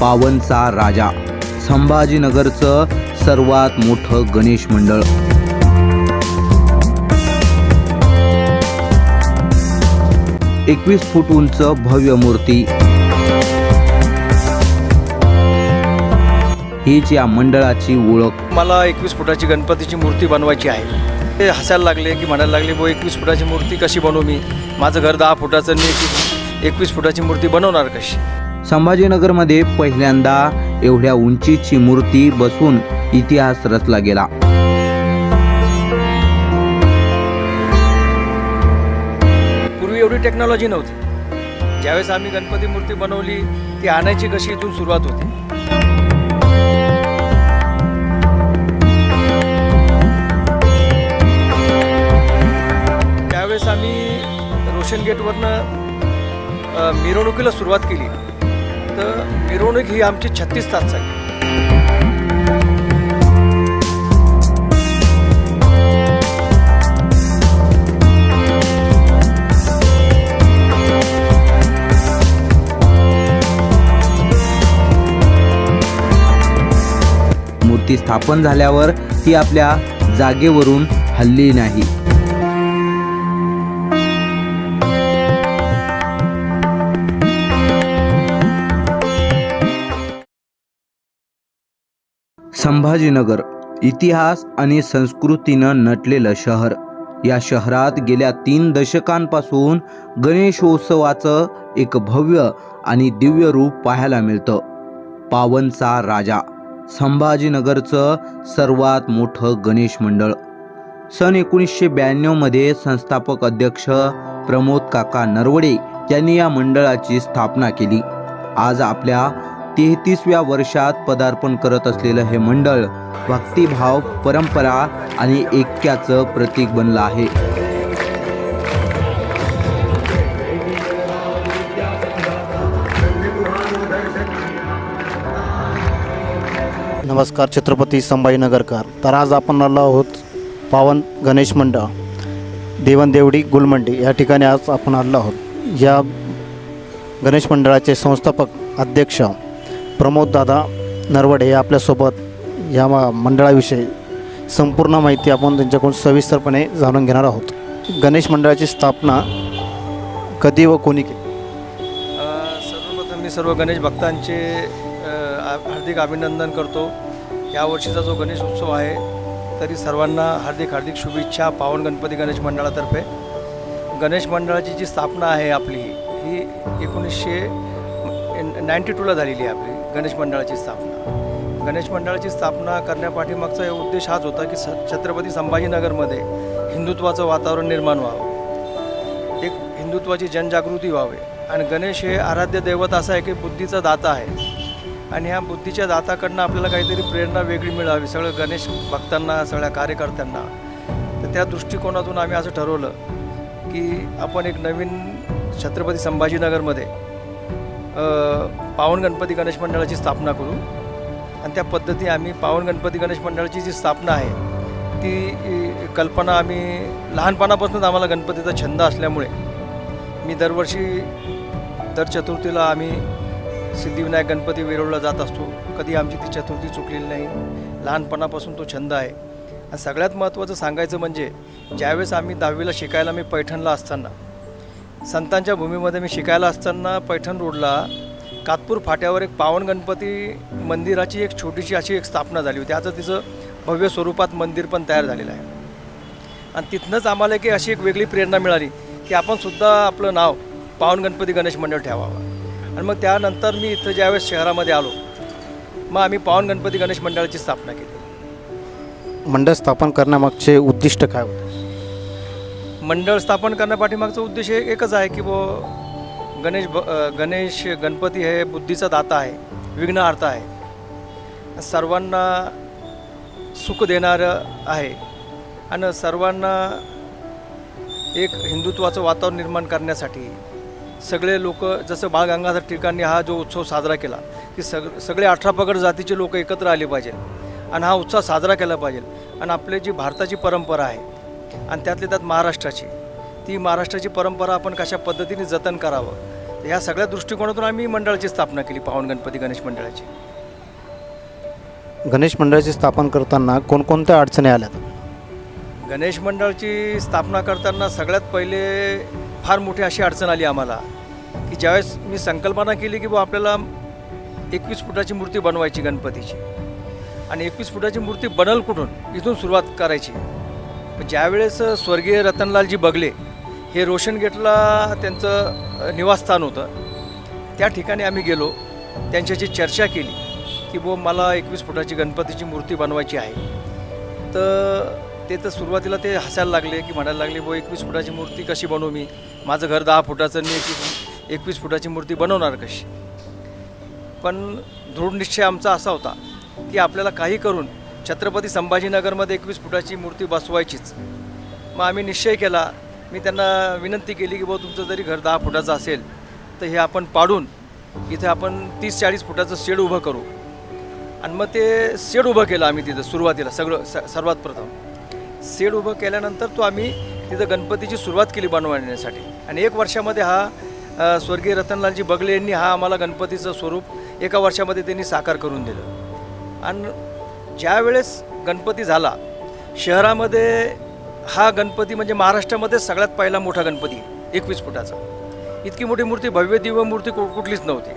पावनचा राजा, संभाजीनगरचं सर्वात मोठं गणेश मंडळ. एकवीस फूट उंच भव्य मूर्ती, हीच या मंडळाची ओळख. मला 21 फुटाची गणपतीची मूर्ती बनवायची आहे. ते हसायला लागले की म्हणायला लागले, बो 21 फुटाची मूर्ती कशी बनवू मी, माझं घर 10 फुटाचं, मी 21 फुटाची मूर्ती बनवणार कशी. संभाजीनगरमध्ये पहिल्यांदा एवढ्या उंचीची मूर्ती बसून इतिहास रचला गेला. पूर्वी एवढी टेक्नॉलॉजी नव्हती. ज्यावेळेस आम्ही गणपती मूर्ती बनवली, ती आणायची कशी इथून सुरुवात होती. त्यावेळेस आम्ही रोशन गेटवरनं मिरवणुकीला सुरुवात केली. तर मिरवणूक ही आमची 36 तास चालली. मूर्ती स्थापन झाल्यावर ती आपल्या जागेवरून हलली नाही. संभाजीनगर इतिहास आणि संस्कृतीनं नटलेलं शहर. या शहरात गेल्या 3 दशकांपासून गणेशोत्सवाचं एक भव्य आणि दिव्य रूप पाहायला मिळतं. पावनचा राजा, संभाजीनगरचं सर्वात मोठं गणेश मंडळ. सन 1992 मध्ये संस्थापक अध्यक्ष प्रमोद काका नरवडे यांनी या मंडळाची स्थापना केली. आज आपल्या 33व्या वर्षात पदार्पण करत असलेलं हे मंडळ भक्तिभाव, परंपरा आणि ऐक्याचं प्रतीक बनलं आहे. नमस्कार छत्रपती संभाजीनगरकर. तर आज आपण आलो आहोत पावन गणेश मंडळ देवनदेवडी गुलमंडी या ठिकाणी आज आपण आलो आहोत. या गणेश मंडळाचे संस्थापक अध्यक्ष प्रमोददादा नरवडे हे आपल्यासोबत या मंडळाविषयी संपूर्ण माहिती आपण त्यांच्याकडून सविस्तरपणे जाणून घेणार आहोत. गणेश मंडळाची स्थापना कधी व कोणी केली? सर्वप्रथम मी सर्व गणेश भक्तांचे हार्दिक अभिनंदन करतो. यावर्षीचा जो गणेश उत्सव आहे तरी सर्वांना हार्दिक हार्दिक शुभेच्छा. पावन गणपती गणेश मंडळातर्फे गणेश मंडळाची जी स्थापना आहे आपली ही 1992ला झालेली आहे. आपली गणेश मंडळाची स्थापना. गणेश मंडळाची स्थापना करण्यापाठीमागचा उद्देश हाच होता की छत्रपती संभाजीनगरमध्ये हिंदुत्वाचं वातावरण निर्माण व्हावं, एक हिंदुत्वाची जनजागृती व्हावी. आणि गणेश हे आराध्य दैवत असं आहे की बुद्धीचा दाता आहे आणि ह्या बुद्धीच्या दाताकडनं आपल्याला काहीतरी प्रेरणा वेगळी मिळावी सगळं गणेश भक्तांना, सगळ्या कार्यकर्त्यांना. तर त्या दृष्टिकोनातून आम्ही असं ठरवलं की आपण एक नवीन छत्रपती संभाजीनगरमध्ये पावन गणपती गणेश मंडळाची स्थापना करू. आणि त्या पद्धती आम्ही पावन गणपती गणेश मंडळाची जी स्थापना आहे ती कल्पना आम्ही लहानपणापासूनच आम्हाला गणपतीचा छंद असल्यामुळे मी दर चतुर्थीला आम्ही सिद्धिविनायक गणपती वेरूळला जात असतो. कधी आमची ती चतुर्थी चुकलेली नाही. लहानपणापासून तो छंद आहे. आणि सगळ्यात महत्त्वाचं सांगायचं म्हणजे ज्यावेळेस आम्ही 10वीला शिकायला मी पैठणला असताना, संतांच्या भूमीमध्ये मी शिकायला असताना पैठण रोडला कातपूर फाट्यावर एक पावन गणपती मंदिराची एक छोटीशी अशी एक स्थापना झाली होती. आता तिचं भव्य स्वरूपात मंदिर पण तयार झालेलं आहे. आणि तिथनंच आम्हाला की अशी एक वेगळी प्रेरणा मिळाली की आपण सुद्धा आपलं नाव पावन गणपती गणेश मंडळ ठेवावं. आणि मग त्यानंतर मी इथं ज्यावेळेस शहरामध्ये आलो मग आम्ही पावन गणपती गणेश मंडळाची स्थापना केली. मंडळ स्थापन करण्यामागचे उद्दिष्ट काय होते? मंडळ स्थापन करण्यापाठीमागचा उद्देश एकच आहे की गणेश गणपती हे बुद्धीचा दाता आहे, विघ्नहर्ता आहे, सर्वांना सुख देणारं आहे आणि सर्वांना एक हिंदुत्वाचं वातावरण निर्माण करण्यासाठी सगळे लोक, जसं बाळ गंगाधर टिळकांनी हा जो उत्सव साजरा केला की सगळे 18 पगड जातीचे लोक एकत्र आले पाहिजे आणि हा उत्सव साजरा केला पाहिजे. आणि आपली जी भारताची परंपरा आहे आणि त्यातल्या त्यात महाराष्ट्राची, ती महाराष्ट्राची परंपरा आपण कशा पद्धतीने जतन करावं ह्या सगळ्या दृष्टिकोनातून आम्ही मंडळाची स्थापना केली, पावन गणपती गणेश मंडळाची. गणेश मंडळाची स्थापन करताना कोणकोणत्या अडचणी आल्या? गणेश मंडळाची स्थापना करताना सगळ्यात पहिले फार मोठी अशी अडचण आली आम्हाला, की ज्यावेळेस मी संकल्पना केली की आपल्याला 21 फुटाची मूर्ती बनवायची गणपतीची, आणि 21 फुटाची मूर्ती बनल कुठून, इथून सुरुवात करायची. ज्यावेळेस स्वर्गीय रतनलालजी बगले हे रोशन गेटला त्यांचं निवासस्थान होतं, त्या ठिकाणी आम्ही गेलो, त्यांच्याशी चर्चा केली की मला 21 फुटाची गणपतीची मूर्ती बनवायची आहे. तर सुरुवातीला ते हसायला लागले, की म्हणायला लागले 21 फुटाची मूर्ती कशी बनवू मी, माझं घर 10 फुटाचं, मी 21 फुटाची मूर्ती बनवणार कशी. पण दृढ निश्चय आमचा असा होता की आपल्याला काही करून छत्रपती संभाजीनगरमध्ये 21 फुटाची मूर्ती बसवायचीच. मग आम्ही निश्चय केला. मी त्यांना विनंती केली की तुमचं जरी घर 10 फुटाचं असेल तर हे आपण पाडून इथे आपण 30-40 फुटाचं शेड उभं करू. आणि मग ते शेड उभं केलं आम्ही तिथं सुरुवातीला. सर्वात प्रथम शेड उभं केल्यानंतर आम्ही तिथं गणपतीची सुरुवात केली बनवण्यासाठी. आणि 1 वर्षामध्ये हा स्वर्गीय रतनलालजी बगले यांनी आम्हाला गणपतीचं स्वरूप 1 वर्षामध्ये त्यांनी साकार करून दिलं. आणि ज्यावेळेस गणपती झाला शहरामध्ये, हा गणपती म्हणजे महाराष्ट्रामध्ये सगळ्यात पहिला मोठा गणपती 21 फुटाचा. इतकी मोठी मूर्ती, भव्य दिव्य मूर्ती कुठलीच नव्हती.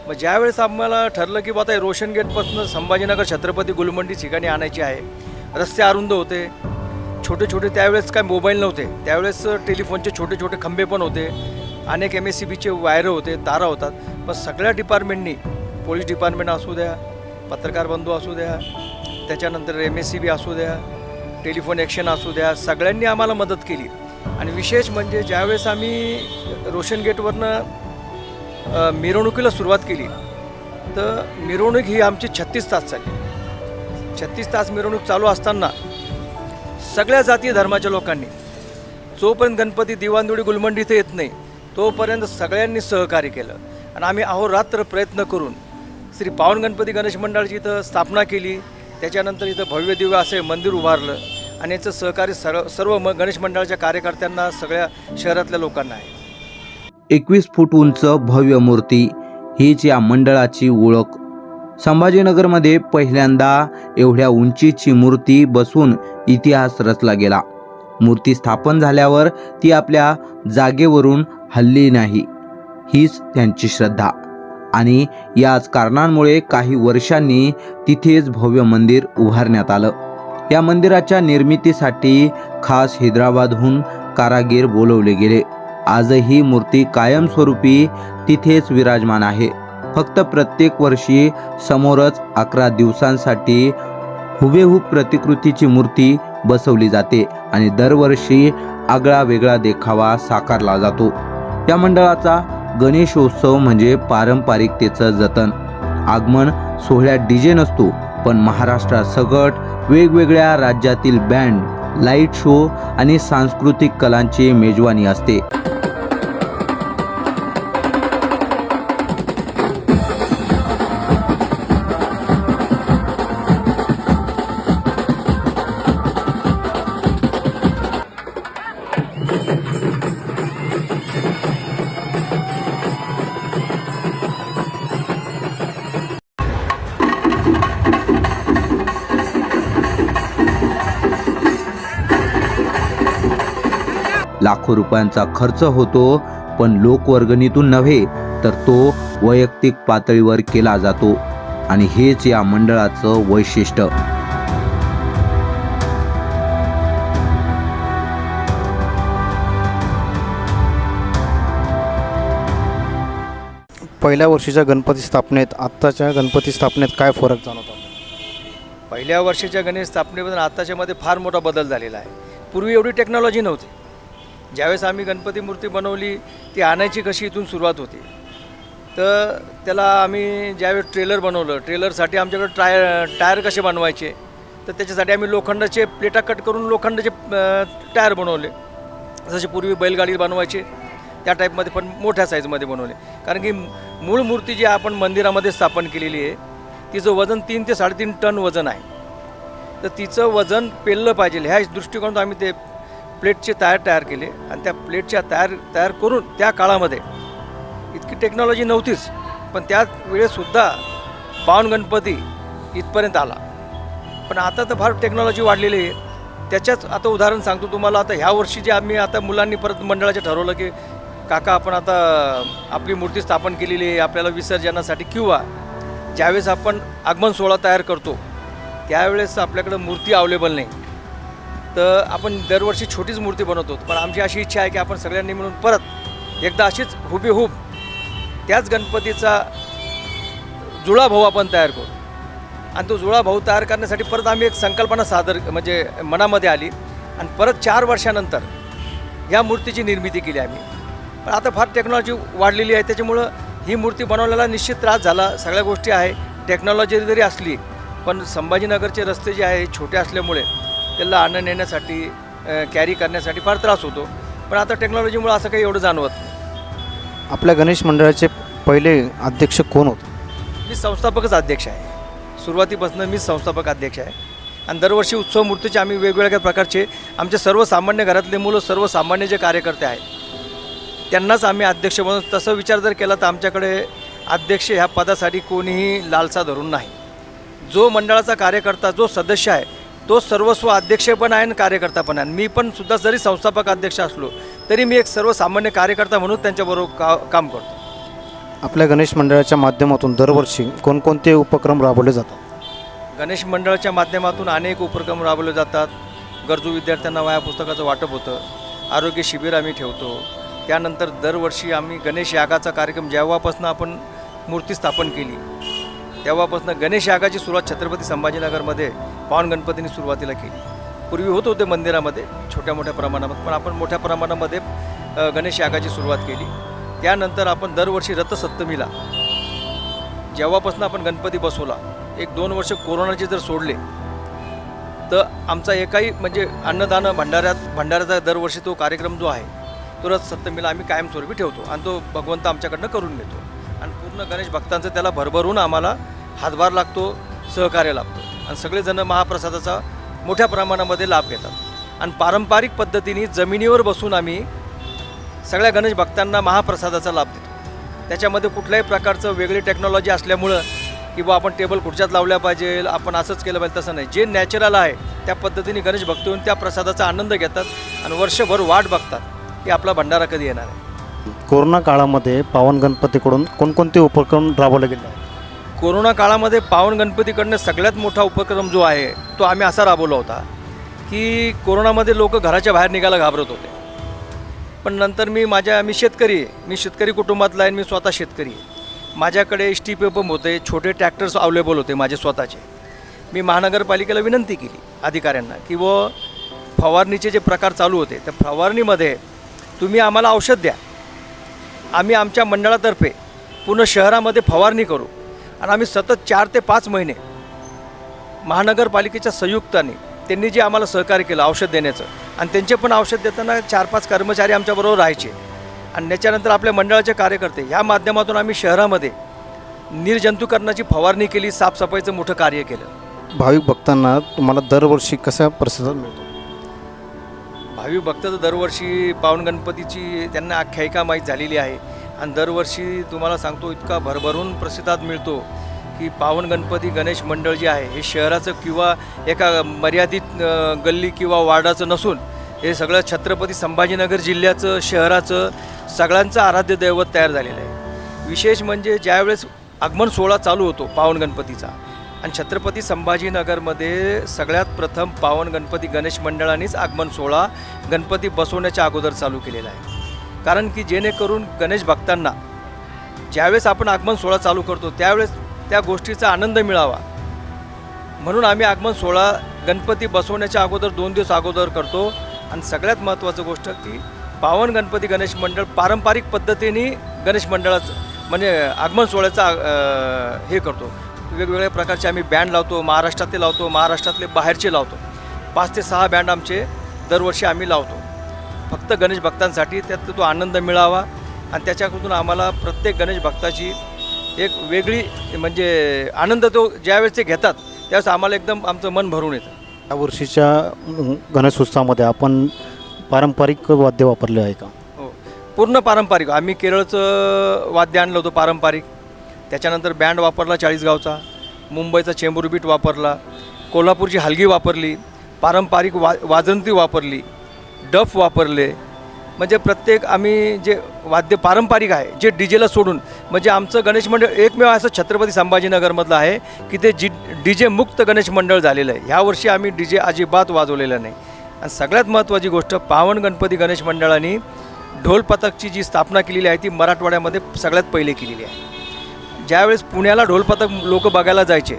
मग ज्यावेळेस आम्हाला ठरलं की आता रोशन गेटपासून संभाजीनगर छत्रपती गुलमंडी ठिकाणी आणायची आहे, रस्ते अरुंद होते, छोटे छोटे, त्यावेळेस काय मोबाईल नव्हते, त्यावेळेस टेलिफोनचे छोटे छोटे खंबे पण होते, अनेक MSCBचे वायरं होते, तारा होतात. पण सगळ्या डिपार्टमेंटनी, पोलीस डिपार्टमेंट असू द्या, पत्रकार बंधू असू द्या, त्याच्यानंतर MSCB असू द्या, टेलिफोन ॲक्शन असू द्या, सगळ्यांनी आम्हाला मदत केली. आणि विशेष म्हणजे ज्यावेळेस आम्ही रोशन गेटवरनं मिरवणुकीला सुरुवात केली, तर मिरवणूक ही आमची 36 तास चालली. 36 तास मिरवणूक चालू असताना सगळ्या जाती धर्माच्या लोकांनी, जोपर्यंत गणपती दिवाणदुडी गुलमंडी इथे येत नाही तोपर्यंत सगळ्यांनी सहकार्य केलं. आणि आम्ही अहोरात्र प्रयत्न करून श्री पावन गणपती गणेश मंडळाची इथं स्थापना केली. त्याच्यानंतर इथं भव्य दिव्य असे मंदिर उभारलं. आणि याचं सहकार्य सर्व गणेश मंडळाच्या कार्यकर्त्यांना, सगळ्या शहरातल्या लोकांना आहे. 21 फूट उंच भव्य मूर्ती हीच या मंडळाची ओळख. संभाजीनगरमध्ये पहिल्यांदा एवढ्या उंचीची मूर्ती बसवून इतिहास रचला गेला. मूर्ती स्थापन झाल्यावर ती आपल्या जागेवरून हलली नाही, हीच त्यांची श्रद्धा. आणि याच कारणांमुळे काही वर्षांनी तिथेच भव्य मंदिर उभारण्यात आलं. या मंदिराच्या निर्मितीसाठी खास हैदराबादहून कारागीर बोलवले गेले. आजही मूर्ती कायमस्वरूपी तिथेच विराजमान आहे. फक्त प्रत्येक वर्षी समोरच 11 दिवसांसाठी हुबेहूब प्रतिकृतीची मूर्ती बसवली जाते आणि दरवर्षी आगळा वेगळा देखावा साकारला जातो. या मंडळाचा गणेशोत्सव म्हणजे पारंपरिकतेचं जतन. आगमन सोहळ्यात DJ नसतो, पण महाराष्ट्रासकट वेगवेगळ्या राज्यातील बँड, लाईट शो आणि सांस्कृतिक कलांची मेजवानी असते. लाखो रुपयांचा खर्च होतो, पण लोकवर्गणीतून नव्हे तर तो वैयक्तिक पातळीवर केला जातो. आणि हेच या मंडळाचं वैशिष्ट्य. पहिल्या वर्षीच्या गणपती स्थापनेत आत्ताच्या गणपती स्थापनेत काय फरक जाणवतो? पहिल्या वर्षीच्या गणेश स्थापनेबद्दल आत्ताच्यामध्ये फार मोठा बदल झालेला आहे. पूर्वी एवढी टेक्नॉलॉजी नव्हती. ज्यावेळेस आम्ही गणपती मूर्ती बनवली, ती आणायची कशी इथून सुरुवात होती. तर त्याला आम्ही ज्यावेळेस ट्रेलर बनवलं, ट्रेलरसाठी आमच्याकडे टायर कसे बनवायचे, तर त्याच्यासाठी आम्ही लोखंडाचे प्लेटा कट करून लोखंडाचे टायर बनवले. जसे पूर्वी बैलगाडी बनवायचे त्या टाईपमध्ये, पण मोठ्या साईजमध्ये बनवले. कारण की मूळ मूर्ती जी आपण मंदिरामध्ये स्थापन केलेली आहे तिचं वजन 3 ते 3.5 टन वजन आहे. तर तिचं वजन पेललं पाहिजे ह्या दृष्टिकोनातून आम्ही ते प्लेटचे टायर तयार केले. आणि त्या प्लेटच्या तयार करून त्या काळामध्ये इतकी टेक्नॉलॉजी नव्हतीच, पण त्याच वेळेसुद्धा पावन गणपती इथपर्यंत आला. पण आता तर फार टेक्नॉलॉजी वाढलेली आहे. त्याच्याच आता उदाहरण सांगतो तुम्हाला. आता ह्या वर्षी जे आम्ही आता मुलांनी परत मंडळाचे ठरवलं की काका आपण आता आपली मूर्ती स्थापन केलेली आहे, आपल्याला विसर्जनासाठी किंवा ज्यावेळेस आपण आगमन सोहळा तयार करतो त्यावेळेस आपल्याकडं मूर्ती अवेलेबल नाही, तर आपण दरवर्षी छोटीच मूर्ती बनवतो. पण आमची अशी इच्छा आहे की आपण सगळ्यांनी मिळून परत एकदा अशीच हुबेहूब त्याच गणपतीचा जुळा भाऊ आपण तयार करू. आणि तो जुळा भाऊ तयार करण्यासाठी परत आम्ही एक संकल्पना म्हणजे मनामध्ये आली आणि परत 4 वर्षानंतर ह्या मूर्तीची निर्मिती केली आम्ही. पण आता फार टेक्नॉलॉजी वाढलेली आहे, त्याच्यामुळं ही मूर्ती बनवण्याला निश्चित त्रास झाला. सगळ्या गोष्टी आहे, टेक्नॉलॉजी जरी असली पण संभाजीनगरचे रस्ते जे आहे छोटे असल्यामुळे त्याला आणणं नेण्यासाठी कॅरी करण्यासाठी फार त्रास होतो. पण आता टेक्नॉलॉजीमुळे असं काही एवढं जाणवत नाही. आपल्या गणेश मंडळाचे पहिले अध्यक्ष कोण होते? मी संस्थापकच अध्यक्ष आहे. सुरुवातीपासून मीच संस्थापक अध्यक्ष आहे. आणि दरवर्षी उत्सव मूर्तीचे आम्ही वेगवेगळ्या प्रकारचे आमचे सर्वसामान्य घरातले मुलं, सर्वसामान्य जे कार्यकर्ते आहेत त्यांनाच आम्ही अध्यक्ष म्हणून. तसं विचार जर केला तर आमच्याकडे अध्यक्ष ह्या पदासाठी कोणीही लालसा धरून नाही. जो मंडळाचा कार्यकर्ता, जो सदस्य आहे तो सर्वस्व अध्यक्ष पण आहे आणि कार्यकर्ता पण आहे. मी पण सुद्धा जरी संस्थापक अध्यक्ष असलो तरी मी एक सर्वसामान्य कार्यकर्ता म्हणून त्यांच्याबरोबर काम करतो. आपल्या गणेश मंडळाच्या माध्यमातून दरवर्षी कोणकोणते उपक्रम राबवले जातात? गणेश मंडळाच्या माध्यमातून अनेक उपक्रम राबवले जातात. गरजू विद्यार्थ्यांना वह्या पुस्तकाचं वाटप होतं. आरोग्य शिबिर आम्ही ठेवतो. त्यानंतर दरवर्षी आम्ही गणेश यागाचा कार्यक्रम, जेव्हापासून आपण मूर्ती स्थापन केली तेव्हापासून गणेश यागाची सुरुवात छत्रपती संभाजीनगरमध्ये पावन गणपतीने सुरुवातीला केली. पूर्वी होत होते मंदिरामध्ये छोट्या मोठ्या प्रमाणामध्ये, पण आपण मोठ्या प्रमाणामध्ये गणेश यागाची सुरुवात केली. त्यानंतर आपण दरवर्षी रथसप्तमीला जेव्हापासून आपण गणपती बसवला, 1-2 वर्ष कोरोनाचे जर सोडले तर आमचा एकाही म्हणजे अन्नदान भंडाऱ्याचा दरवर्षी तो कार्यक्रम जो आहे तो रथसप्तमीला आम्ही कायमस्वरूपी ठेवतो आणि तो भगवंत आमच्याकडनं करून घेतो. आणि पूर्ण गणेश भक्तांचं त्याला भरभरून आम्हाला हातभार लागतो, सहकार्य लागतो आणि सगळेजण महाप्रसादाचा मोठ्या प्रमाणामध्ये लाभ घेतात. आणि पारंपरिक पद्धतीने जमिनीवर बसून आम्ही सगळ्या गणेश भक्तांना महाप्रसादाचा लाभ देतो. त्याच्यामध्ये कुठल्याही प्रकारचं वेगळी टेक्नॉलॉजी असल्यामुळं की बा आपण टेबल खुर्च्यात लावल्या पाहिजे, आपण असंच केलं पाहिजे, तसं नाही. जे नॅचरल आहे त्या पद्धतीने गणेश भक्त येऊन त्या प्रसादाचा आनंद घेतात आणि वर्षभर वाट बघतात की आपला भंडारा कधी येणार आहे. कोरोना काळामध्ये पावन गणपतीकडून कोणकोणते उपक्रम राबवले गेले? कोरोना काळामध्ये पावन गणपतीकडनं सगळ्यात मोठा उपक्रम जो आहे तो आम्ही असा राबवला होता की कोरोनामध्ये लोक घराच्या बाहेर निघायला घाबरत होते. पण नंतर मी शेतकरी कुटुंबातला आहे. मी स्वतः शेतकरी आहे. माझ्याकडे एसटीपी पंप होते, छोटे ट्रॅक्टर्स अवेलेबल होते माझे स्वतःचे. मी महानगरपालिकेला विनंती केली अधिकाऱ्यांना की फवारणीचे जे प्रकार चालू होते त्या फवारणीमध्ये तुम्ही आम्हाला औषध द्या, आम्ही आमच्या मंडळातर्फे पूर्ण शहरामध्ये फवारणी करू. आणि आम्ही सतत 4 ते 5 महिने महानगरपालिकेच्या संयुक्ताने त्यांनी जे आम्हाला सहकार्य केलं औषध देण्याचं, आणि त्यांचे पण औषध देताना 4-5 कर्मचारी आमच्याबरोबर राहायचे. आणि त्याच्यानंतर आपल्या मंडळाचे कार्यकर्ते ह्या माध्यमातून आम्ही शहरामध्ये निर्जंतुकरणाची फवारणी केली, साफसफाईचं मोठं कार्य केलं. भाविक भक्तांना तुम्हाला दरवर्षी कसा प्रतिसाद मिळतो? भाविक भक्त तर दरवर्षी पावन गणपतीची त्यांना आख्यायिका माहीत झालेली आहे आणि दरवर्षी तुम्हाला सांगतो इतका भरभरून प्रतिसाद मिळतो की पावन गणपती गणेश मंडळ जे आहे हे शहराचं किंवा एका मर्यादित गल्ली किंवा वार्डाचं नसून हे सगळं छत्रपती संभाजीनगर जिल्ह्याचं, शहराचं, सगळ्यांचं आराध्य दैवत तयार झालेलं आहे. विशेष म्हणजे ज्यावेळेस आगमन सोहळा चालू होतो पावन गणपतीचा आणि छत्रपती संभाजीनगरमध्ये सगळ्यात प्रथम पावन गणपती गणेश मंडळानेच आगमन सोहळा गणपती बसवण्याच्या अगोदर चालू केलेला आहे. कारण की जेणेकरून गणेश भक्तांना ज्यावेळेस आपण आगमन सोहळा चालू करतो त्यावेळेस त्या गोष्टीचा आनंद मिळावा म्हणून आम्ही आगमन सोहळा गणपती बसवण्याच्या अगोदर 2 दिवस अगोदर करतो. आणि सगळ्यात महत्त्वाचं गोष्ट की पावन गणपती गणेश मंडळ पारंपरिक पद्धतीने गणेश मंडळाचं म्हणजे आगमन सोहळ्याचा हे करतो. वेगवेगळ्या प्रकारचे आम्ही बँड लावतो, महाराष्ट्रातले लावतो, महाराष्ट्रातले बाहेरचे लावतो. 5 ते 6 बँड आमचे दरवर्षी आम्ही लावतो फक्त गणेश भक्तांसाठी. त्यात तो आनंद मिळावा आणि त्याच्याकडून आम्हाला प्रत्येक गणेश भक्ताची एक वेगळी म्हणजे आनंद तो ज्यावेळेस ते घेतात त्यावेळेस आम्हाला एकदम आमचं मन भरून येतं. या वर्षीच्या गणेशोत्सवामध्ये आपण पारंपरिक वाद्य वापरले आहे का? हो, पूर्ण पारंपरिक. आम्ही केरळचं वाद्य आणलं होतं पारंपरिक, त्याच्यानंतर बँड वापरला 40 गावचा, मुंबईचा चेंबूर बीट वापरला, कोल्हापूरची हलगी वापरली, पारंपरिक वाजंत्री वापरली, डफ वापरले. म्हणजे प्रत्येक आम्ही जे वाद्य पारंपरिक आहे जे डी जेला सोडून, म्हणजे आमचं गणेश मंडळ एकमेव असं छत्रपती संभाजीनगरमधलं आहे की ते डी जे मुक्त गणेश मंडळ झालेलं आहे. ह्यावर्षी आम्ही डी जे अजिबात वाजवलेलं नाही. आणि सगळ्यात महत्त्वाची गोष्ट, पावन गणपती गणेश मंडळाने ढोल पथकची जी स्थापना केलेली आहे ती मराठवाड्यामध्ये सगळ्यात पहिले केलेली आहे. ज्यावेळेस पुण्याला ढोल पथक लोक बघायला जायचे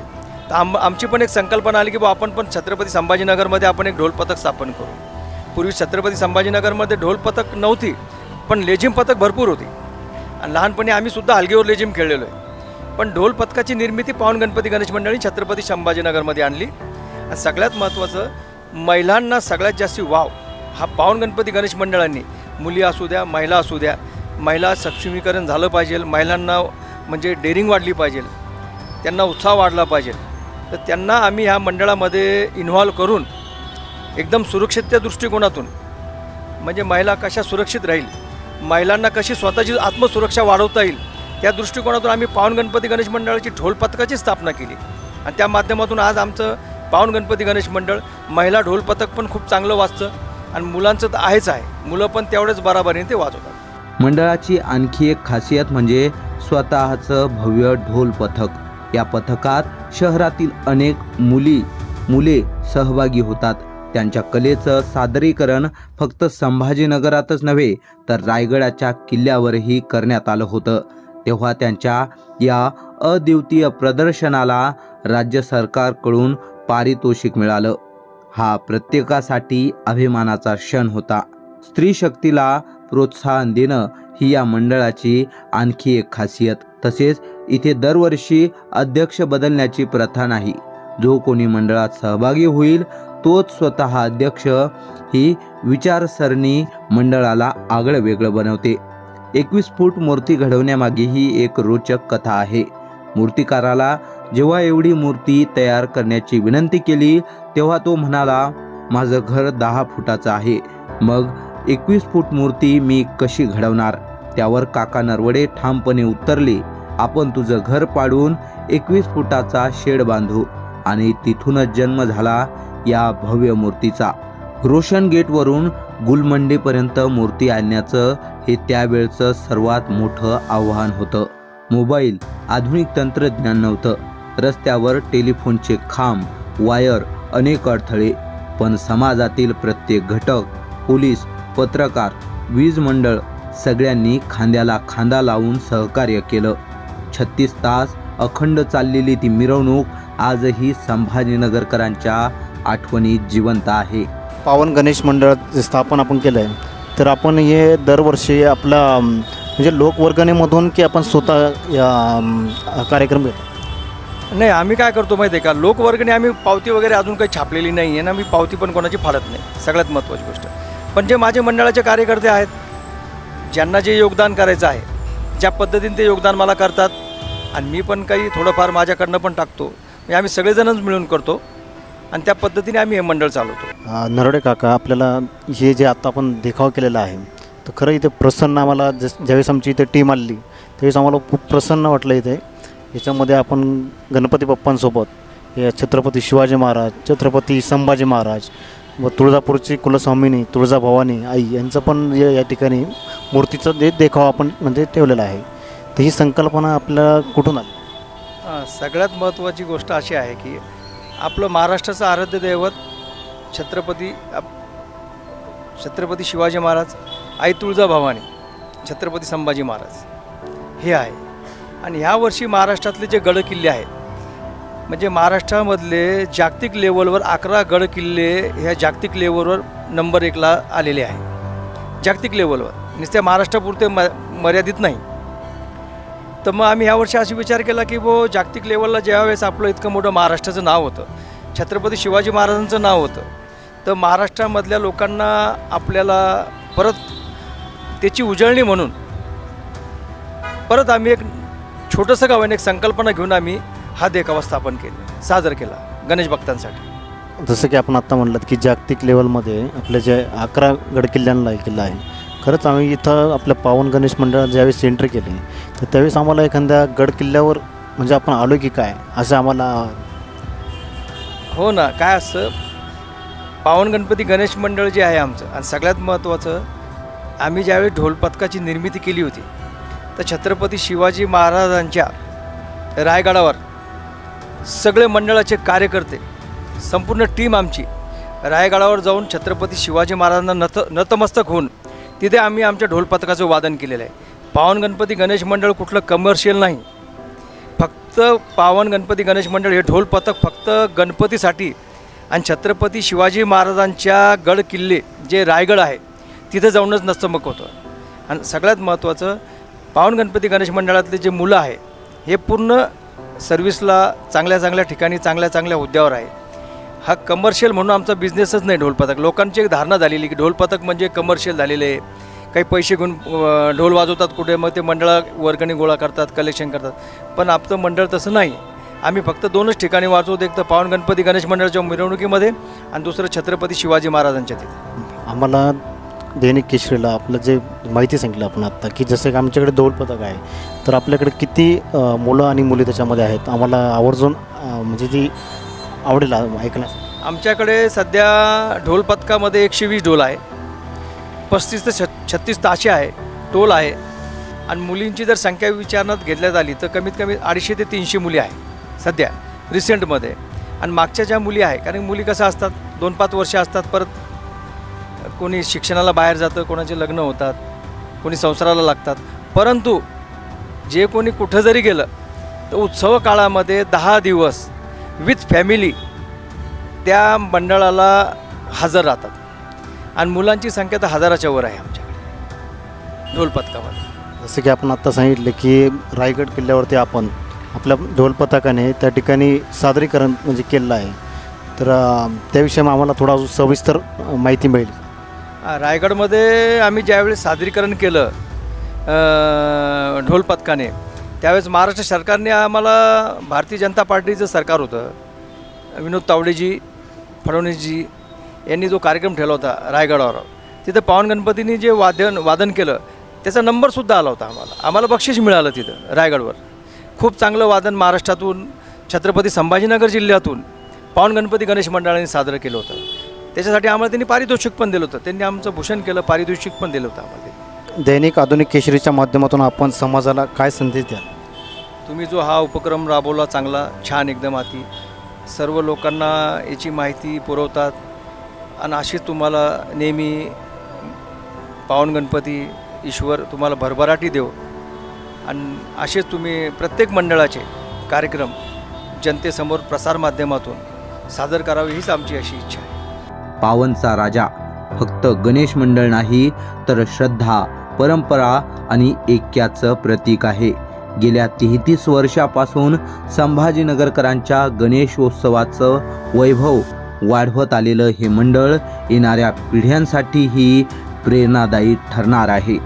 तर आमची पण एक संकल्पना आली की बा आपण पण छत्रपती संभाजीनगरमध्ये आपण एक ढोल पथक स्थापन करू. पूर्वी छत्रपती संभाजीनगरमध्ये ढोल पथक नव्हती, पण लेझिम पथक भरपूर होती. आणि लहानपणी आम्हीसुद्धा हलगीवर लेझिम खेळलेलो आहे. पण ढोल पथकाची निर्मिती पावन गणपती गणेश मंडळाने छत्रपती संभाजीनगरमध्ये आणली. आणि सगळ्यात महत्त्वाचं, महिलांना सगळ्यात जास्त वाव हा पावन गणपती गणेश मंडळांनी, मुली असू द्या महिला असू द्या, महिला सक्षमीकरण झालं पाहिजे, महिलांना म्हणजे डेअरिंग वाढली पाहिजे, त्यांना उत्साह वाढला पाहिजे. तर त्यांना आम्ही ह्या मंडळामध्ये इन्व्हॉल्व करून एकदम सुरक्षितच्या दृष्टिकोनातून, म्हणजे महिला कशा सुरक्षित राहील, महिलांना कशी स्वतःची आत्मसुरक्षा वाढवता येईल, त्या दृष्टिकोनातून आम्ही पावन गणपती गणेश मंडळाची ढोल पथकाची स्थापना केली. आणि त्या माध्यमातून आज आमचं पावन गणपती गणेश मंडळ महिला ढोल पथक पण खूप चांगलं वाजतं आणि मुलांचं तर आहेच आहे, मुलं पण तेवढेच बराबरीने ते वाजवतात. मंडळाची आणखी एक खासियत म्हणजे स्वतःचं भव्य ढोल पथक. या पथकात शहरातील अनेक मुले सहभागी होतात. त्यांच्या कलेचं सादरीकरण फक्त संभाजीनगरातच नव्हे तर रायगडाच्या किल्ल्यावरही करण्यात आलं होतं. तेव्हा त्यांच्या या अद्वितीय प्रदर्शनाला राज्य सरकारकडून पारितोषिक मिळालं. हा प्रत्येकासाठी अभिमानाचा क्षण होता. स्त्री शक्तीला प्रोत्साहन देणं ही या मंडळाची आणखी एक खासियत. तसेच इथे दरवर्षी अध्यक्ष बदलण्याची प्रथा नाही. जो कोणी मंडळात सहभागी होईल तोच स्वतः अध्यक्ष. ही विचारसरणी मंडळाला आगळं वेगळं बनवते. 21 फूट मूर्ती घडवण्यामागे ही एक रोचक कथा आहे. मूर्तिकाराला जेव्हा एवढी मूर्ती तयार करण्याची विनंती केली तेव्हा तो म्हणाला, माझं घर 10 फुटाचं आहे, मग 21 फूट मूर्ती मी कशी घडवणार. त्यावर काका नरवडे ठामपणे उत्तरले, आपण तुझं घर पाडून 21 फुटाचा शेड बांधू. आणि तिथूनच जन्म झाला या भव्य मूर्तीचा. रोशन गेटवरून गुलमंडीपर्यंत मूर्ती आणण्याचं हे त्यावेळचं सर्वात मोठं आव्हान होतं. मोबाईल, आधुनिक तंत्रज्ञान नव्हतं. रस्त्यावर टेलिफोनचे खांब, वायर, अनेक अडथळे. पण समाजातील प्रत्येक घटक, पोलीस, पत्रकार, वीज मंडळ सगळ्यांनी खांद्याला खांदा लावून सहकार्य केलं. 36 तास अखंड चाललेली ती मिरवणूक आजही संभाजीनगरकरांच्या आठवणीत जिवंत आहे. पावन गणेश मंडळ जे स्थापन आपण केलं आहे, तर आपण हे दरवर्षी आपला म्हणजे लोकवर्गणीमधून की आपण स्वतः या कार्यक्रम घेतो? नाही, आम्ही काय करतो माहिती आहे का, लोकवर्गणी आम्ही पावती वगैरे अजून काही छापलेली नाही आहे ना, मी पावती पण कोणाची फाडत नाही. सगळ्यात महत्त्वाची गोष्ट. पण जे माझे मंडळाचे कार्यकर्ते आहेत, ज्यांना जे योगदान करायचं आहे, ज्या पद्धतीने ते योगदान मला करतात आणि मी पण काही थोडंफार माझ्याकडनं पण टाकतो, म्हणजे आम्ही सगळेजणच मिळून करतो आणि त्या पद्धतीने आम्ही हे मंडळ चालवतो. नरवडे काका, आपल्याला हे जे आता आपण देखाव केलेला आहे तर खरं इथे प्रसन्न आम्हाला ज्यावेळेस आमची इथे टीम आली त्यावेळेस आम्हाला खूप प्रसन्न वाटलं. इथे याच्यामध्ये आपण गणपती बाप्पांसोबत हे छत्रपती शिवाजी महाराज, छत्रपती संभाजी महाराज व तुळजापूरची कुलस्वामिनी तुळजाभवानी आई यांचं पण या ठिकाणी मूर्तीचं देखाव आपण म्हणजे ठेवलेला आहे. तर ही संकल्पना आपल्याला कुठून आली? सगळ्यात महत्त्वाची गोष्ट अशी आहे की आपलं महाराष्ट्राचं आराध्य दैवत छत्रपती शिवाजी महाराज, आई तुळजाभवानी, छत्रपती संभाजी महाराज हे आहे. आणि ह्या वर्षी महाराष्ट्रातले जे गड किल्ले आहेत, म्हणजे महाराष्ट्रामधले जागतिक लेवलवर 11 गड किल्ले ह्या जागतिक लेवलवर नंबर 1ला आलेले आहे. जागतिक लेवलवर, नुसत्या महाराष्ट्रापुरते मर्यादित नाही. तर मग आम्ही ह्यावर्षी असा विचार केला की जागतिक लेवलला ज्यावेळेस आपलं इतकं मोठं महाराष्ट्राचं नाव होतं, छत्रपती शिवाजी महाराजांचं नाव होतं, तर महाराष्ट्रामधल्या लोकांना आपल्याला परत त्याची उजळणी म्हणून परत आम्ही एक छोटंसं गावाने एक संकल्पना घेऊन आम्ही हा देखावा स्थापन केला, सादर केला गणेश भक्तांसाठी. जसं की आपण आत्ता म्हणलं की जागतिक लेवलमध्ये आपल्या जे 11 गडकिल्ल्यांना किल्ला आहे, खरंच आम्ही इथं आपल्या पावन गणेश मंडळात ज्यावेळेस एंट्री केली तर त्यावेळेस आम्हाला एखाद्या गड किल्ल्यावर म्हणजे आपण आलो की काय असं आम्हाला हो ना, काय असतं, पावन गणपती गणेश मंडळ जे आहे आमचं, आणि सगळ्यात महत्त्वाचं, आम्ही ज्यावेळी ढोल पथकाची निर्मिती केली होती तर छत्रपती शिवाजी महाराजांच्या रायगडावर सगळे मंडळाचे कार्यकर्ते, संपूर्ण टीम आमची रायगडावर जाऊन छत्रपती शिवाजी महाराजांना नतमस्तक होऊन तिथे आम्ही आमच्या ढोल पथकाचं वादन केलेलं आहे. पावन गणपती गणेश मंडळ कुठलं कमर्शियल नाही, फक्त पावन गणपती गणेश मंडळ हे ढोल पथक फक्त गणपतीसाठी आणि छत्रपती शिवाजी महाराजांच्या गड किल्ले जे रायगड आहे तिथे जाऊनच नतमस्तक होतं. आणि सगळ्यात महत्त्वाचं, पावन गणपती गणेश मंडळातले जे मुलं आहे हे पूर्ण सर्व्हिसला चांगल्या ठिकाणी चांगल्या हुद्द्यावर आहे. हा कमर्शियल म्हणून आमचा बिझनेसच नाही ढोल पथक. लोकांची एक धारणा झालेली की ढोल पथक म्हणजे कमर्शियल झालेले आहे, काही पैसे घेऊन ढोल वाजवतात कुठे, मग ते मंडळा वर्गणी गोळा करतात, कलेक्शन करतात. पण आपलं मंडळ तसं नाही. आम्ही फक्त 2च ठिकाणी वाजवतो, एक तर पावन गणपती गणेश मंडळाच्या मिरवणुकीमध्ये आणि दुसरं छत्रपती शिवाजी महाराजांच्या तिथे. आम्हाला दैनिक केसरीला आपलं जे माहिती सांगितलं आपण आत्ता की जसं की आमच्याकडे ढोल पथक आहे तर आपल्याकडे किती मुलं आणि मुली त्याच्यामध्ये आहेत, आम्हाला आवर्जून म्हणजे ती आवडेल ऐकण्यास. आमच्याकडे सध्या ढोल पथकामध्ये 120 ढोल आहे, 35 ते 36 ताशे आहे, टोल आहे. आणि मुलींची जर संख्या विचारण्यात घेतल्यात आली तर कमीत कमी 250 ते 300 मुली आहे सध्या रिसेंटमध्ये. आणि मागच्या ज्या मुली आहे, कारण मुली कसं असतात 2-5 वर्ष असतात, परत कोणी शिक्षणाला बाहेर जातं, कोणाचे लग्न होतात, कोणी संसाराला लागतात. परंतु जे कोणी कुठं जरी गेलं तर उत्सव काळामध्ये 10 दिवस विथ फॅमिली त्या मंडळाला हजर राहतात. आणि मुलांची संख्या तर 1000च्या वर आहे आमच्याकडे ढोल पथकामध्ये. जसं की आपण आत्ता सांगितलं की रायगड किल्ल्यावरती आपण आपल्या ढोल पथकाने त्या ठिकाणी सादरीकरण म्हणजे केलेलं आहे, तर त्याविषयी आम्हाला थोडा सविस्तर माहिती मिळेल. रायगडमध्ये आम्ही ज्यावेळेस सादरीकरण केलं ढोल पथकाने, त्यावेळेस महाराष्ट्र सरकारने आम्हाला, भारतीय जनता पार्टीचं सरकार होतं, विनोद तावडेजी, फडणवीसजी यांनी जो कार्यक्रम ठेवला होता रायगडावर, तिथं पावन गणपतींनी जे वादन केलं त्याचा नंबरसुद्धा आला होता. आम्हाला बक्षीस मिळालं तिथं रायगडवर. खूप चांगलं वादन महाराष्ट्रातून, छत्रपती संभाजीनगर जिल्ह्यातून पावन गणपती गणेश मंडळाने साजरं केलं होतं. त्याच्यासाठी आम्हाला त्यांनी पारितोषिक पण दिलं होतं, त्यांनी आमचं भूषण केलं, पारितोषिक पण दिलं होतं आम्हाला. दैनिक आधुनिक केसरीच्या माध्यमातून आपण समाजाला काय संदेश द्याल? तुम्ही जो हा उपक्रम राबवला चांगला, छान एकदम अति, सर्व लोकांना याची माहिती पुरवतात. आणि अशीच तुम्हाला नेहमी पावन गणपती ईश्वर तुम्हाला भरभराटी देव. आणि असेच तुम्ही प्रत्येक मंडळाचे कार्यक्रम जनतेसमोर प्रसारमाध्यमातून सादर करावे हीच आमची अशी इच्छा आहे. पावनचा राजा फक्त गणेश मंडळ नाही तर श्रद्धा, परंपरा आणि ऐक्याचं प्रतीक आहे. गेल्या 33 वर्षापासून संभाजीनगरकरांच्या गणेशोत्सवाचं वैभव वाढवत आलेलं हे मंडळ येणाऱ्या पिढ्यांसाठीही प्रेरणादायी ठरणार आहे.